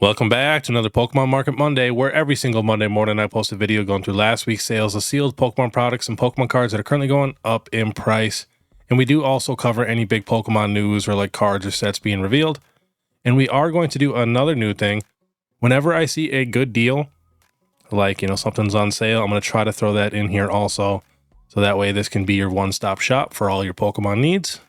Welcome back to another Pokemon Market Monday, where every single Monday morning I post a video going through last week's sales of sealed Pokemon products and Pokemon cards that are currently going up in price. And we do also cover any big Pokemon news or like cards or sets being revealed. And we are going to do another new thing. Whenever I see a good deal, like, something's on sale, I'm going to try to throw that in here also. So that way this can be your one-stop shop for all your Pokemon needs.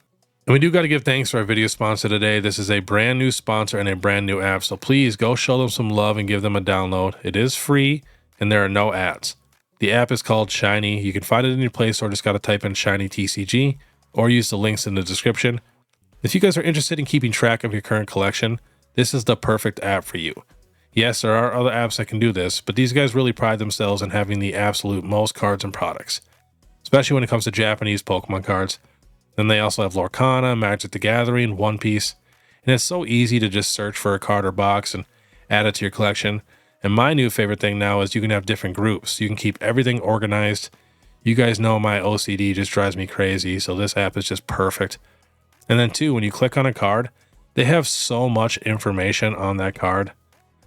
And we do got to give thanks to our video sponsor today. This is a brand new sponsor and a brand new app. So please go show them some love and give them a download. It is free and there are no ads. The app is called Shiny. You can find it in your Play Store. Just got to type in Shiny TCG or use the links in the description. If you guys are interested in keeping track of your current collection, this is the perfect app for you. Yes, there are other apps that can do this, but these guys really pride themselves in having the absolute most cards and products, especially when it comes to Japanese Pokemon cards. Then they also have Lorcana, Magic the Gathering, One Piece, and it's so easy to just search for a card or box and add it to your collection. And my new favorite thing now is you can have different groups. You can keep everything organized. You guys know my OCD just drives me crazy, so this app is just perfect. And then too, when you click on a card, they have so much information on that card.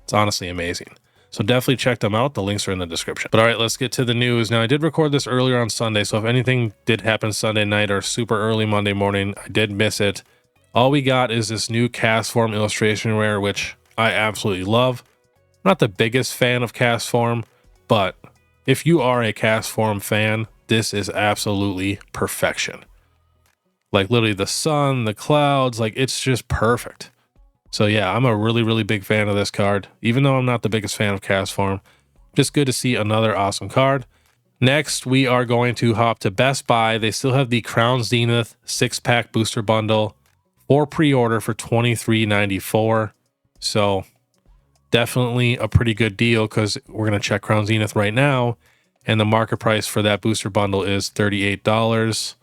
It's honestly amazing. So definitely check them out. The links are in the description. But all right, let's get to the news. Now, I did record this earlier on Sunday, so if anything did happen Sunday night or super early Monday morning, I did miss it. All we got is this new cast form illustration rare, which I absolutely love. I'm not the biggest fan of cast form, but if you are a cast form fan, this is absolutely perfection. Like literally the sun, the clouds, like it's just perfect. So yeah, I'm a really big fan of this card, even though I'm not the biggest fan of cast form. Just good to see another awesome card. Next, we are going to hop to Best Buy. They still have the Crown Zenith 6-pack booster bundle for pre-order for $23.94. So definitely a pretty good deal because we're going to check Crown Zenith right now. And the market price for that booster bundle is $38.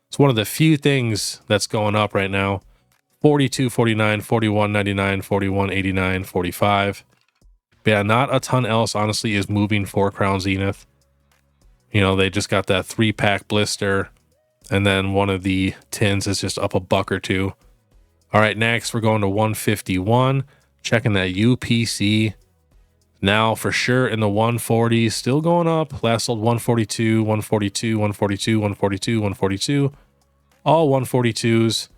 It's one of the few things that's going up right now. $42.49, $41.99, $41.89, $45. But yeah, not a ton else, honestly, is moving for Crown Zenith. They just got that 3-pack blister, and then one of the tins is just up a buck or two. All right, next, we're going to 151, checking that UPC. Now, for sure, in the 140s, still going up. Last sold 142, 142, 142, 142, 142. All 142s.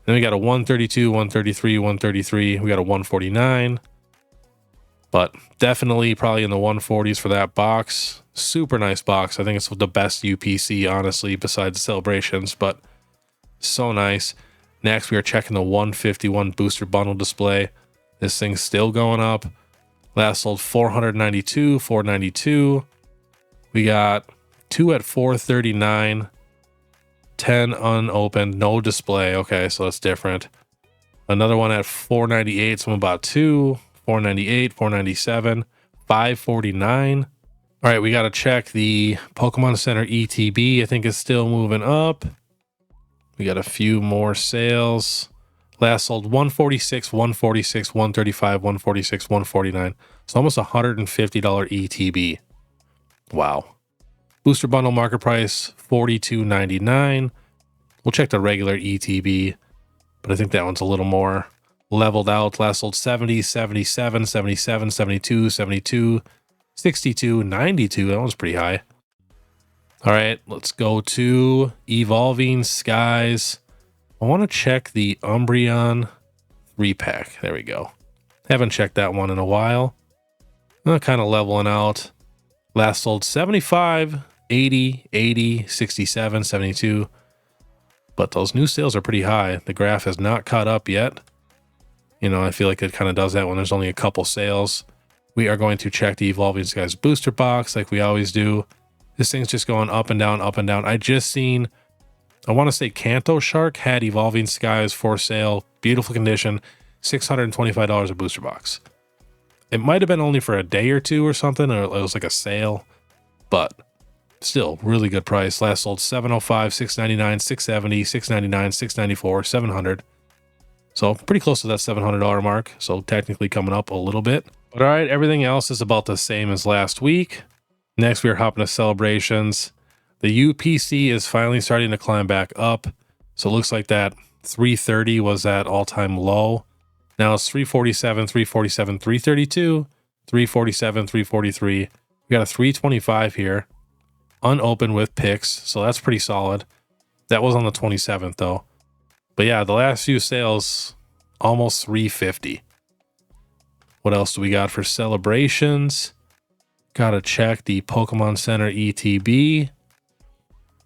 Then we got a 132, 133, 133. We got a 149. But definitely probably in the 140s for that box. Super nice box. I think it's the best UPC, honestly, besides the celebrations. But so nice. Next, we are checking the 151 booster bundle display. This thing's still going up. Last sold 492, 492. We got 2 at 439. 10 unopened, no display. Okay, so that's different. Another one at 498, so I'm about 2, 498, 497, 549. All right, we got to check the Pokémon Center ETB. I think it's still moving up. We got a few more sales. Last sold 146, 146, 135, 146, 149. So almost $150 ETB. Wow. Booster bundle market price, $42.99. We'll check the regular ETB, but I think that one's a little more leveled out. Last sold 70, 77, 77, 72, 72, 62, 92. That one's pretty high. All right, let's go to Evolving Skies. I want to check the Umbreon 3-pack. There we go. Haven't checked that one in a while. Kind of leveling out. Last sold 75, 80, 80, 67, 72. But those new sales are pretty high. The graph has not caught up yet. I feel like it kind of does that when there's only a couple sales. We are going to check the Evolving Skies booster box like we always do. This thing's just going up and down, up and down. I just seen, I want to say Kanto Shark had Evolving Skies for sale. Beautiful condition. $625 a booster box. It might have been only for a day or two or something, or it was like a sale, but still really good price. Last sold 705, 699, 670, 699, 694, 700. So pretty close to that $700 mark. So technically coming up a little bit. But all right, everything else is about the same as last week. Next, we are hopping to celebrations. The UPC is finally starting to climb back up. So it looks like that 330 was that all-time low. Now it's 347, 347, 332, 347, 343. We got a 325 here, unopened with picks, so that's pretty solid. That was on the 27th though. But yeah, the last few sales, almost 350. What else do we got for celebrations? Gotta check the Pokemon Center ETB.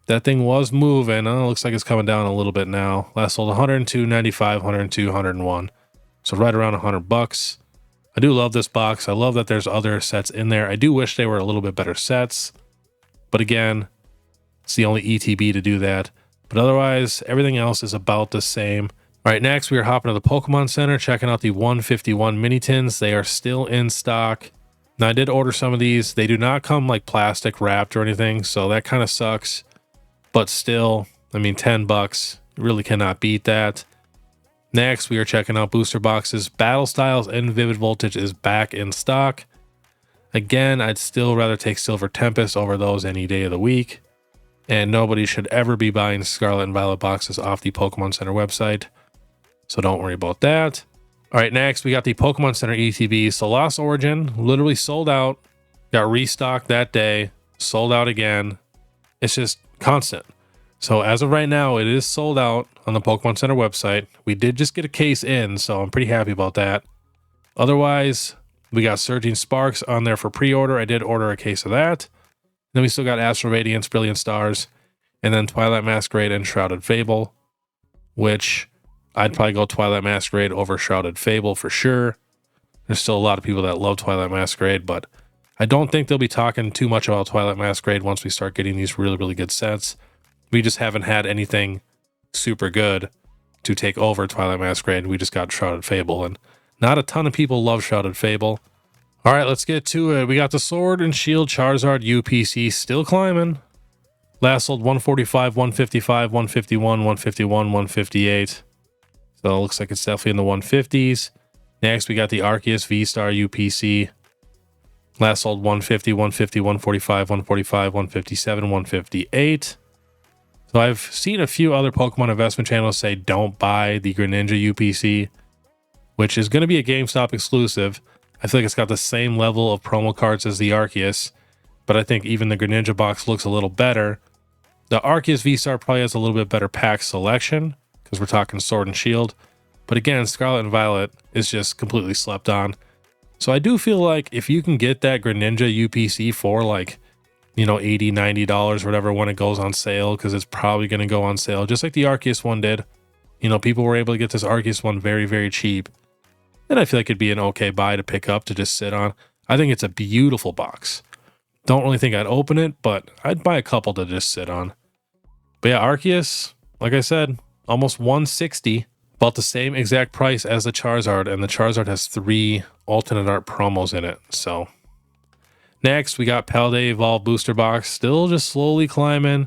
That thing was moving. Looks like it's coming down a little bit now. Last sold 102, 95, 102, 101. So right around $100. I do love this box. I love that there's other sets in there. I do wish they were a little bit better sets. But again, it's the only ETB to do that. But otherwise, everything else is about the same. All right, next we are hopping to the Pokemon Center, checking out the 151 mini tins. They are still in stock. Now, I did order some of these. They do not come like plastic wrapped or anything, so that kind of sucks. But still, I mean, $10, you really cannot beat that. Next, we are checking out booster boxes. Battle Styles and Vivid Voltage is back in stock. Again, I'd still rather take Silver Tempest over those any day of the week. And nobody should ever be buying Scarlet and Violet boxes off the Pokemon Center website. So don't worry about that. All right, next we got the Pokemon Center ETB. So Lost Origin literally sold out. Got restocked that day. Sold out again. It's just constant. So as of right now, it is sold out on the Pokemon Center website. We did just get a case in, so I'm pretty happy about that. Otherwise, we got Surging Sparks on there for pre-order. I did order a case of that. Then we still got Astral Radiance, Brilliant Stars, and then Twilight Masquerade and Shrouded Fable, which I'd probably go Twilight Masquerade over Shrouded Fable for sure. There's still a lot of people that love Twilight Masquerade, but I don't think they'll be talking too much about Twilight Masquerade once we start getting these really, really good sets. We just haven't had anything super good to take over Twilight Masquerade. We just got Shrouded Fable, and not a ton of people love Shrouded Fable. All right, let's get to it. We got the Sword and Shield Charizard UPC still climbing. Last sold 145, 155, 151, 151, 158. So it looks like it's definitely in the 150s. Next, we got the Arceus V-Star UPC. Last sold 150, 150, 145, 145, 157, 158. So I've seen a few other Pokemon investment channels say don't buy the Greninja UPC, which is going to be a GameStop exclusive. I feel like it's got the same level of promo cards as the Arceus, but I think even the Greninja box looks a little better. The Arceus V-Star probably has a little bit better pack selection because we're talking Sword and Shield. But again, Scarlet and Violet is just completely slept on. So I do feel like if you can get that Greninja UPC for like, $80, $90 or whatever when it goes on sale, because it's probably going to go on sale, just like the Arceus one did. People were able to get this Arceus one very, very cheap. And I feel like it'd be an okay buy to pick up to just sit on. I think it's a beautiful box. Don't really think I'd open it, but I'd buy a couple to just sit on. But yeah, Arceus, like I said, almost 160, about the same exact price as the Charizard, and the Charizard has 3 alternate art promos in it. So next, we got Paldea Evolve Booster Box, still just slowly climbing.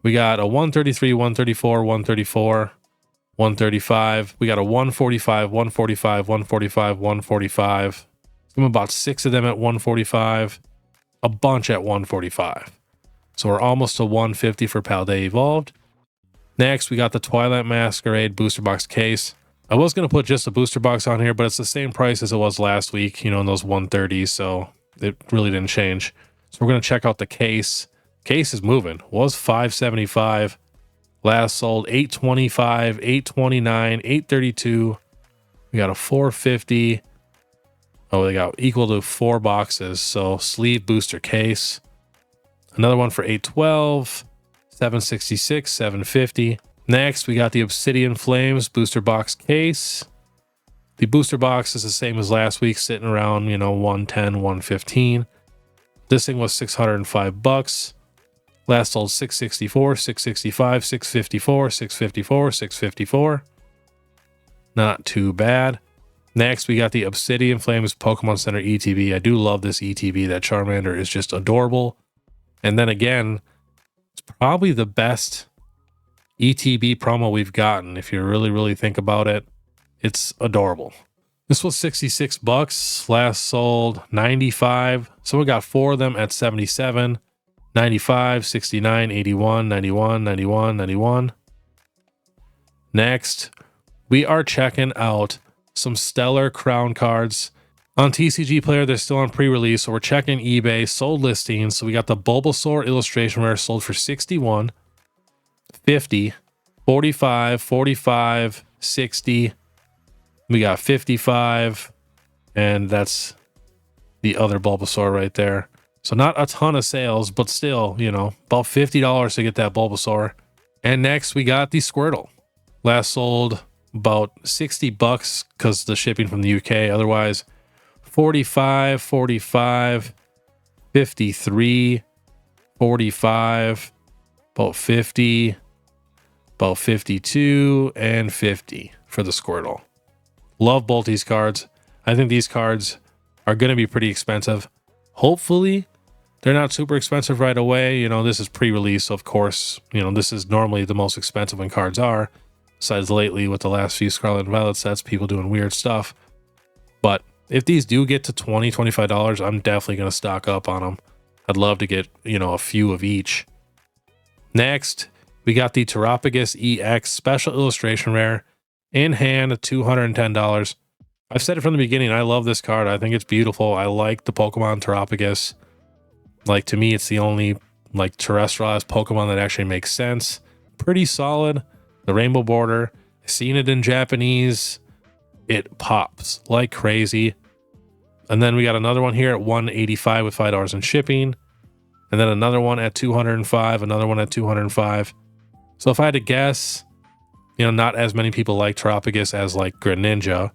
We got a 133, 134, 134, 135. We got a 145, 145, 145, 145. About 6 of them at 145. A bunch at 145. So we're almost to 150 for Paldea Evolved. Next, we got the Twilight Masquerade Booster Box case. I was going to put just a booster box on here, but it's the same price as it was last week, in those 130s, so it really didn't change. So we're going to check out the case. Case is moving. Was $575. Last sold $825, $829, $832. We got a $450. Oh, they got equal to 4 boxes. So sleeve booster case. Another one for $812, $766, $750. Next, we got the Obsidian Flames booster box case. The booster box is the same as last week, sitting around, 110, 115. This thing was $605. Last sold $664, $665, $654, $654, $654. Not too bad. Next, we got the Obsidian Flames Pokemon Center ETB. I do love this ETB. That Charmander is just adorable. And then again, it's probably the best ETB promo we've gotten. If you really, really think about it, it's adorable. This was $66. Last sold $95. So we got 4 of them at $77. 95, 69, 81, 91, 91, 91. Next, we are checking out some stellar crown cards. On TCG Player, they're still on pre-release, so we're checking eBay, sold listings. So we got the Bulbasaur illustration rare sold for 61, 50, 45, 45, 60. We got 55, and that's the other Bulbasaur right there. So not a ton of sales, but still, you know, about $50 to get that Bulbasaur. And next we got the Squirtle. Last sold about 60 bucks because the shipping from the UK. Otherwise, 45, 45, 53, 45, about 50, about 52, and 50 for the Squirtle. Love both these cards. I think these cards are going to be pretty expensive. Hopefully, they're not super expensive right away. You know, this is pre-release, so of course, you know, this is normally the most expensive when cards are. Besides lately with the last few Scarlet and Violet sets, people doing weird stuff. But if these do get to $20, $25, I'm definitely going to stock up on them. I'd love to get, you know, a few of each. Next, we got the Terrapagus EX Special Illustration Rare in hand at $210. I've said it from the beginning, I love this card. I think it's beautiful. I like the Pokemon Terrapagus. Like, to me, it's the only, like, terrestrialized Pokemon that actually makes sense. Pretty solid. The rainbow border. I've seen it in Japanese. It pops like crazy. And then we got another one here at $185 with $5 in shipping. And then another one at $205, another one at $205. So if I had to guess, you know, not as many people like Terrapagus as like Greninja.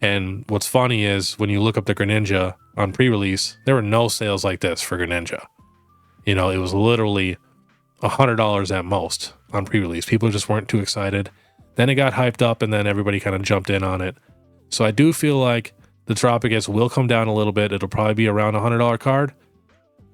And what's funny is when you look up the Greninja on pre-release, there were no sales like this for Greninja. You know, it was literally $100 at most on pre-release. People just weren't too excited. Then it got hyped up and then everybody kind of jumped in on it. So I do feel like the Terrapagus will come down a little bit. It'll probably be around a $100 card.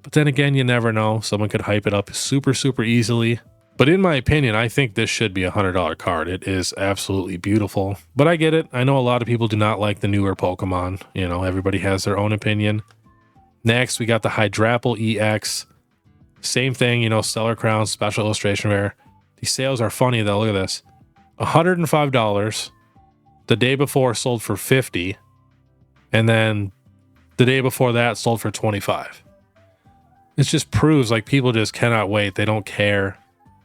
But then again, you never know. Someone could hype it up super, super easily. But in my opinion, I think this should be a $100 card. It is absolutely beautiful. But I get it. I know a lot of people do not like the newer Pokemon. You know, everybody has their own opinion. Next, we got the Hydrapple EX. Same thing, you know, Stellar Crown, Special Illustration Rare. These sales are funny though. Look at this. $105. The day before sold for $50. And then the day before that sold for $25. It just proves like people just cannot wait. They don't care.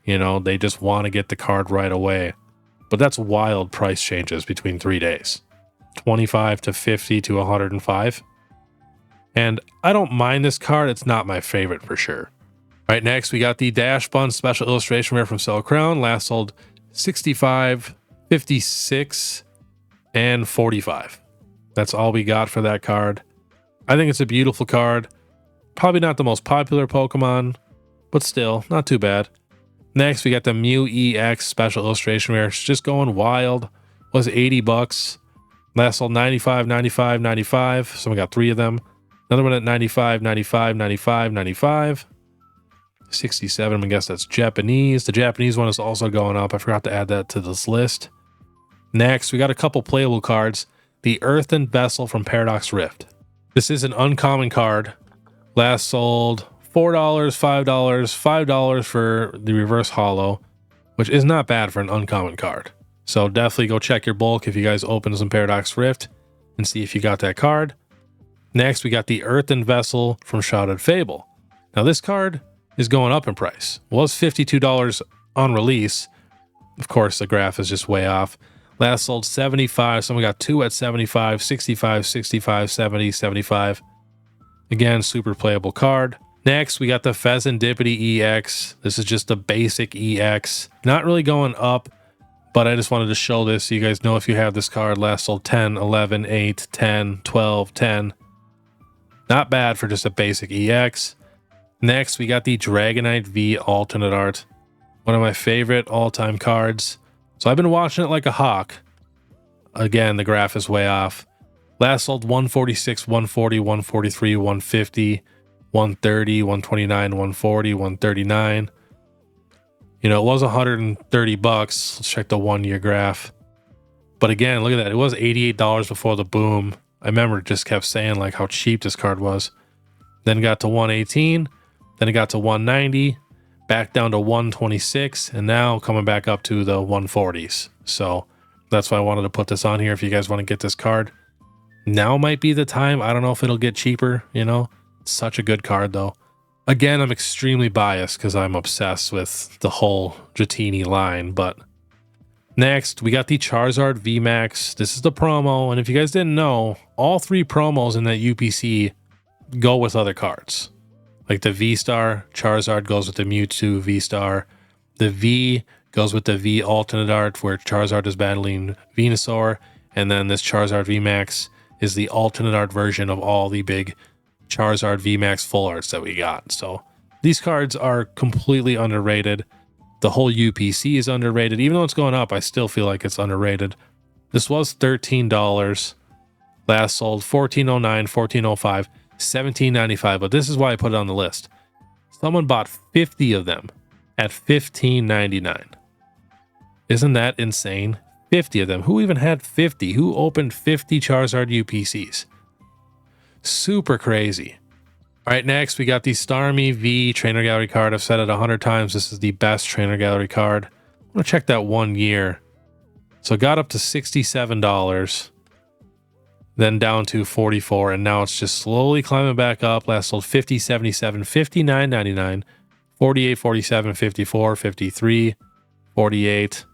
You know, they just want to get the card right away. But that's wild price changes between 3 days. 25 to 50 to 105. And I don't mind this card. It's not my favorite for sure. All right, next we got the Dash Bun Special Illustration Rare from Stellar Crown. Last sold 65, 56, and 45. That's all we got for that card. I think it's a beautiful card. Probably not the most popular Pokemon, but still, not too bad. Next, we got the Mew EX Special Illustration Rare. It's just going wild. Was 80 bucks. Last sold 95, 95, 95. So we got 3 of them. Another one at 95, 95, 95, 95. 67, I guess that's Japanese. The Japanese one is also going up. I forgot to add that to this list. Next, we got a couple playable cards. The Earthen Vessel from Paradox Rift. This is an uncommon card. Last sold $4, $5, $5 for the reverse holo, which is not bad for an uncommon card. So definitely go check your bulk if you guys open some Paradox Rift and see if you got that card. Next, we got the Earthen Vessel from Shrouded Fable. Now this card is going up in price. It was $52 on release. Of course, the graph is just way off. Last sold 75, so we got 2 at 75, 65, 65, 70, 75. Again, super playable card. Next, we got the Pheasantipity EX. This is just a basic EX. Not really going up, but I just wanted to show this so you guys know if you have this card. Last sold 10, 11, 8, 10, 12, 10. Not bad for just a basic EX. Next, we got the Dragonite V alternate art. One of my favorite all-time cards. So I've been watching it like a hawk. Again, the graph is way off. Last sold 146, 140, 143, 150, 130, 129, 140, 139. You know, it was 130 bucks. Let's check the 1 year graph. But again, look at that. It was $88 before the boom. I remember it just kept saying like how cheap this card was. Then it got to 118. Then it got to 190. Back down to 126. And now coming back up to the 140s. So That's why I wanted to put this on here if you guys want to get this card. Now might be the time. I don't know if it'll get cheaper, you know. Such a good card, though. Again, I'm extremely biased because I'm obsessed with the whole Dratini line, but next, we got the Charizard VMAX. This is the promo, and if you guys didn't know, all 3 promos in that UPC go with other cards. Like the V-Star, Charizard goes with the Mewtwo V-Star. The V goes with the V alternate art where Charizard is battling Venusaur, and then this Charizard VMAX is the alternate art version of all the big Charizard VMAX full arts that we got. So these cards are completely underrated. The whole UPC is underrated. Even though it's going up, I still feel like it's underrated. This was $13. Last sold $14.09, $14.05, $17.95. But this is why I put it on the list. Someone bought 50 of them at $15.99. Isn't that insane? 50 of them. Who even had 50? Who opened 50 Charizard UPCs? Super crazy. All right, next we got the Starmie V Trainer Gallery card. I've said it 100 times. This is the best Trainer Gallery card. I'm going to check that 1 year. So it got up to $67, then down to $44, and now it's just slowly climbing back up. Last sold $50, $77, $59.99, $48, $47, $54, $53, $48,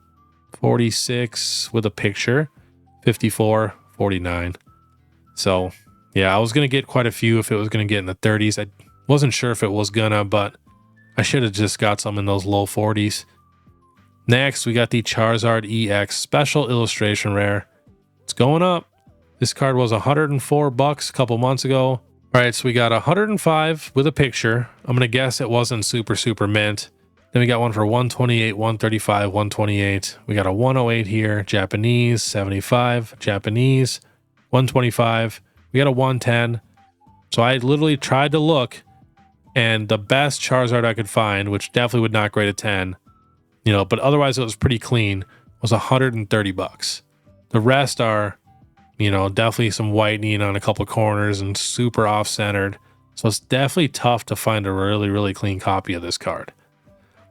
$46 with a picture, $54, $49. So yeah, I was going to get quite a few if it was going to get in the 30s. I wasn't sure if it was gonna, but I should have just got some in those low 40s. Next, we got the Charizard EX Special Illustration Rare. It's going up. This card was $104 a couple months ago. All right, so we got 105 with a picture. I'm going to guess it wasn't super mint. Then we got one for 128, 135, 128. We got a 108 here, Japanese, 75, Japanese, 125. We got a 110. So I literally tried to look, and the best Charizard I could find, which definitely would not grade a 10, you know, but otherwise it was pretty clean, was $130. The rest are, you know, definitely some whitening on a couple corners and super off-centered. So it's definitely tough to find a really clean copy of this card.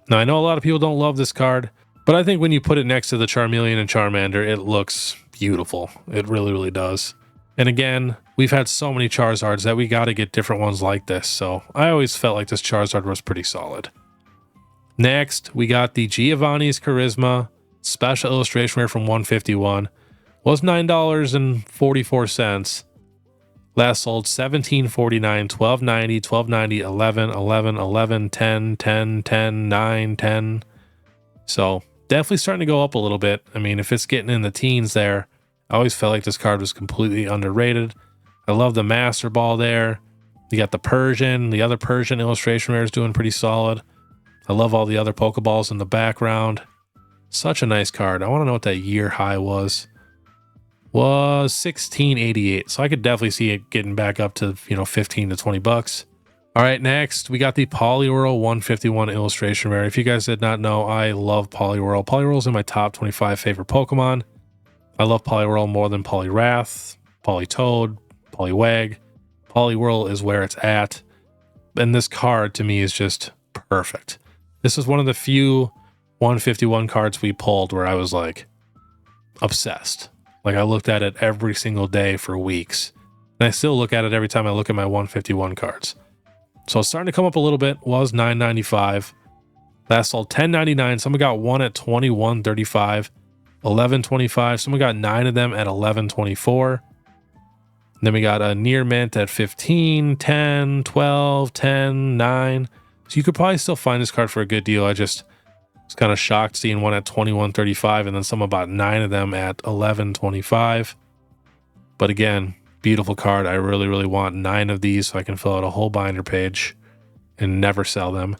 Now, I know a lot of people don't love this card, but I think when you put it next to the Charmeleon and Charmander, it looks beautiful. It really does. And again, we've had so many Charizards that we got to get different ones like this. So I always felt like this Charizard was pretty solid. Next, we got the Giovanni's Charisma Special Illustration Rare from 151. Was $9.44. Last sold $17.49, $12.90, $12.90, $11, $11, $11, $10, $10, $10, $9, $10. So definitely starting to go up a little bit. I mean, if it's getting in the teens there, I always felt like this card was completely underrated. I love the Master Ball there. You got the Persian. The other Persian illustration rare is doing pretty solid. I love all the other Pokeballs in the background. Such a nice card. I want to know what that year high was. Was $16.88. So I could definitely see it getting back up to, you know, 15 to 20 bucks. All right, next we got the Poliwhirl 151 illustration rare. If you guys did not know, I love Poliwhirl. Poliwhirl's in my top 25 favorite Pokemon. I love Poliwhirl more than Poliwrath, Politoed, Poliwag. Poliwhirl is where it's at. And this card to me is just perfect. This is one of the few 151 cards we pulled where I was like obsessed. Like I looked at it every single day for weeks. And I still look at it every time I look at my 151 cards. So it's starting to come up a little bit. Was $9.95. Last sold $10.99. Someone got one at $21.35. $11.25. Someone got 9 of them at $11.24. Then we got a near mint at $15, $10, $12, $10, $9. So you could probably still find this card for a good deal. I just was kind of shocked seeing one at $21.35 and then someone bought 9 of them at $11.25. But again, beautiful card. I really want 9 of these so I can fill out a whole binder page and never sell them.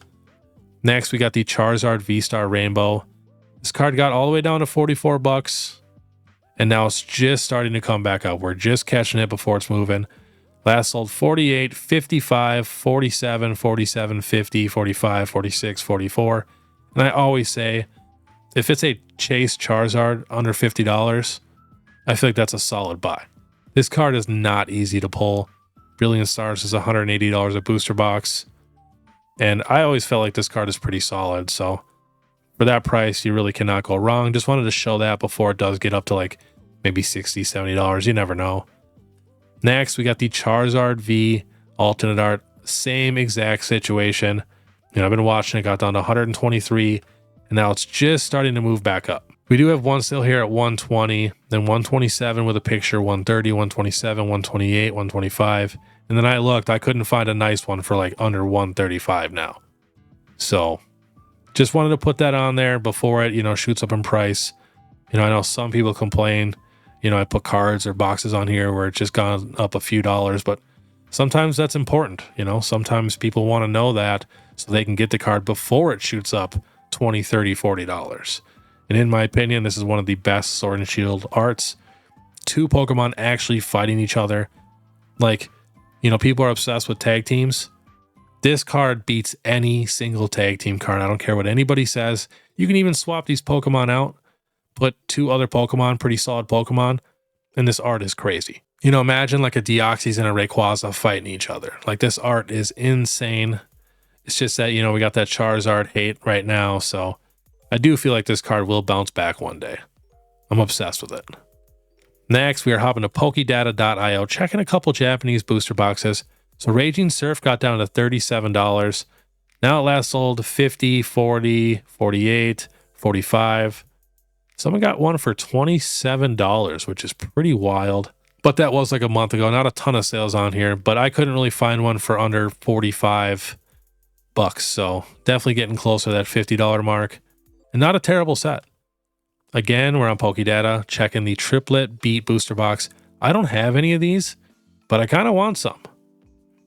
Next, we got the Charizard V-Star Rainbow. This card got all the way down to $44, and now it's just starting to come back up. We're just catching it before it's moving. Last sold $48, $55, $47, $47, $50, $45, $46, $44. And I always say, if it's a Chase Charizard under $50, I feel like that's a solid buy. This card is not easy to pull. Brilliant Stars is $180 a booster box. And I always felt like this card is pretty solid, so For that price, you really cannot go wrong. Just wanted to show that before it does get up to like maybe $60, $70. You never know. Next, we got the Charizard V alternate art. Same exact situation. You know, I've been watching it, got down to 123, and now it's just starting to move back up. We do have one still here at 120, then 127 with a picture, 130, 127, 128, 125. And then I looked, I couldn't find a nice one for like under 135 now. So just wanted to put that on there before it, you know, shoots up in price. You know, I know some people complain, you know, I put cards or boxes on here where it's just gone up a few dollars, but sometimes that's important. You know, sometimes people want to know that so they can get the card before it shoots up $20, $30, $40. And in my opinion, this is one of the best Sword and Shield arts. Two Pokemon actually fighting each other. Like, you know, people are obsessed with tag teams. This card beats any single tag team card. I don't care what anybody says. You can even swap these Pokemon out, put two other Pokemon, pretty solid Pokemon, and this art is crazy. You know, imagine like a Deoxys and a Rayquaza fighting each other. Like, this art is insane. It's just that, you know, we got that Charizard hate right now, so I do feel like this card will bounce back one day. I'm obsessed with it. Next, we are hopping to Pokedata.io, checking a couple Japanese booster boxes. So Raging Surf got down to $37. Now it last sold 50, 40, 48, 45. Someone got one for $27, which is pretty wild. But that was like a month ago. Not a ton of sales on here, but I couldn't really find one for under 45 bucks. So definitely getting closer to that $50 mark. And not a terrible set. Again, we're on Pokedata, checking the Triplet Beat booster box. I don't have any of these, but I kind of want some.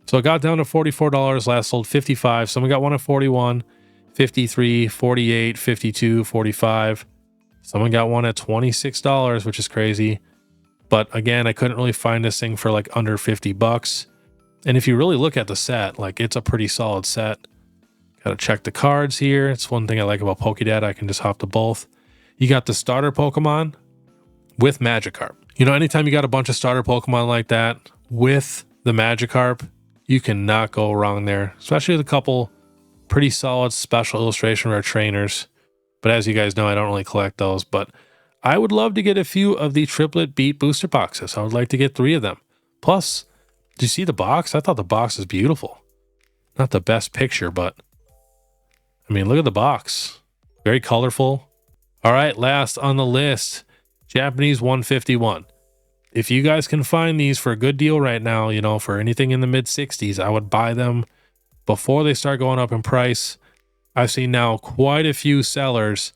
So it got down to $44, last sold 55. Someone got one at 41, 53, 48, 52, 45. Someone got one at $26, which is crazy. But again, I couldn't really find this thing for like under 50 bucks. And if you really look at the set, like, it's a pretty solid set. Got to check the cards here. It's one thing I like about Pokedata. I can just hop to both. You got the starter Pokemon with Magikarp. You know, anytime you got a bunch of starter Pokemon like that with the Magikarp, you cannot go wrong there. Especially with a couple pretty solid special illustration rare trainers. But as you guys know, I don't really collect those. But I would love to get a few of the Triplet Beat booster boxes. I would like to get 3 of them. Plus, did you see the box? I thought the box is beautiful. Not the best picture, but I mean, look at the box. Very colorful. All right, last on the list, Japanese 151. If you guys can find these for a good deal right now, you know, for anything in the mid 60s, I would buy them before they start going up in price. I've seen now quite a few sellers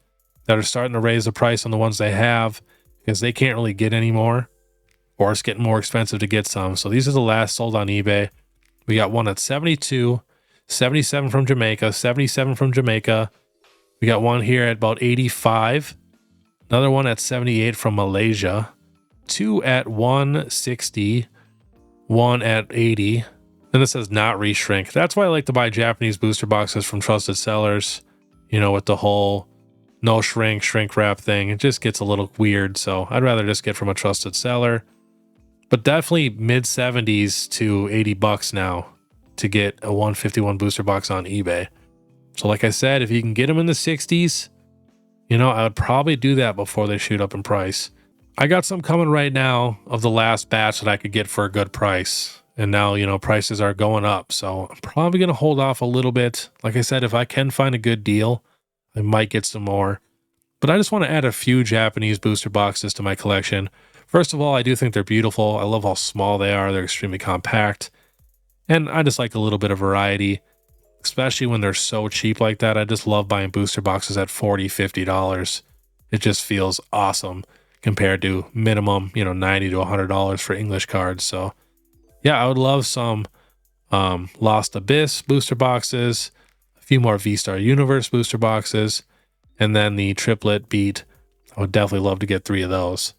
that are starting to raise the price on the ones they have because they can't really get any more, or it's getting more expensive to get some. So these are the last sold on eBay. We got one at 72, 77 from Jamaica, 77 from Jamaica. We got one here at about 85. Another one at 78 from Malaysia. 2 at 160. 1 at 80. Then it says not reshrink. That's why I like to buy Japanese booster boxes from trusted sellers. You know, with the whole no shrink wrap thing. It just gets a little weird. So I'd rather just get from a trusted seller. But definitely mid 70s to 80 bucks now to get a 151 booster box on eBay. So like I said, if you can get them in the 60s, you know, I would probably do that before they shoot up in price. I got some coming right now of the last batch that I could get for a good price. And now, you know, prices are going up. So I'm probably going to hold off a little bit. Like I said, if I can find a good deal, I might get some more. But I just want to add a few Japanese booster boxes to my collection. First of all, I do think they're beautiful. I love how small they are. They're extremely compact. And I just like a little bit of variety, especially when they're so cheap like that. I just love buying booster boxes at $40, $50. It just feels awesome compared to minimum, you know, $90 to $100 for English cards. So yeah, I would love some Lost Abyss booster boxes, a few more V-Star Universe booster boxes, and then the Triplet Beat. I would definitely love to get 3 of those.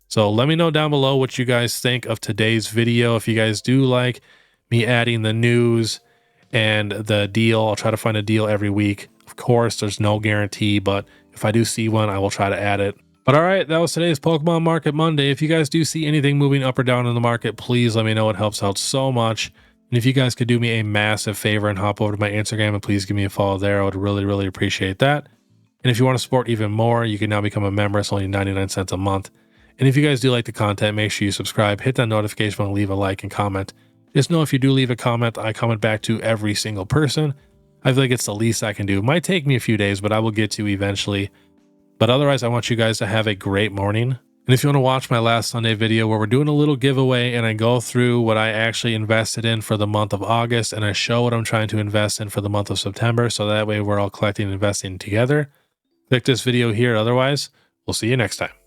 So let me know down below what you guys think of today's video. If you guys do like me adding the news and the deal, I'll try to find a deal every week. Of course, there's no guarantee, but if I do see one, I will try to add it. But all right, that was today's Pokemon Market Monday. If you guys do see anything moving up or down in the market, please let me know. It helps out so much. And if you guys could do me a massive favor and hop over to my Instagram and please give me a follow there, I would really, really appreciate that. And if you want to support even more, you can now become a member. It's only 99 cents a month. And if you guys do like the content, make sure you subscribe, hit that notification button, leave a like and comment. Just know if you do leave a comment, I comment back to every single person. I feel like it's the least I can do. It might take me a few days, but I will get to eventually. But otherwise, I want you guys to have a great morning. And if you want to watch my last Sunday video where we're doing a little giveaway and I go through what I actually invested in for the month of August and I show what I'm trying to invest in for the month of September, so that way we're all collecting and investing together, click this video here. Otherwise, we'll see you next time.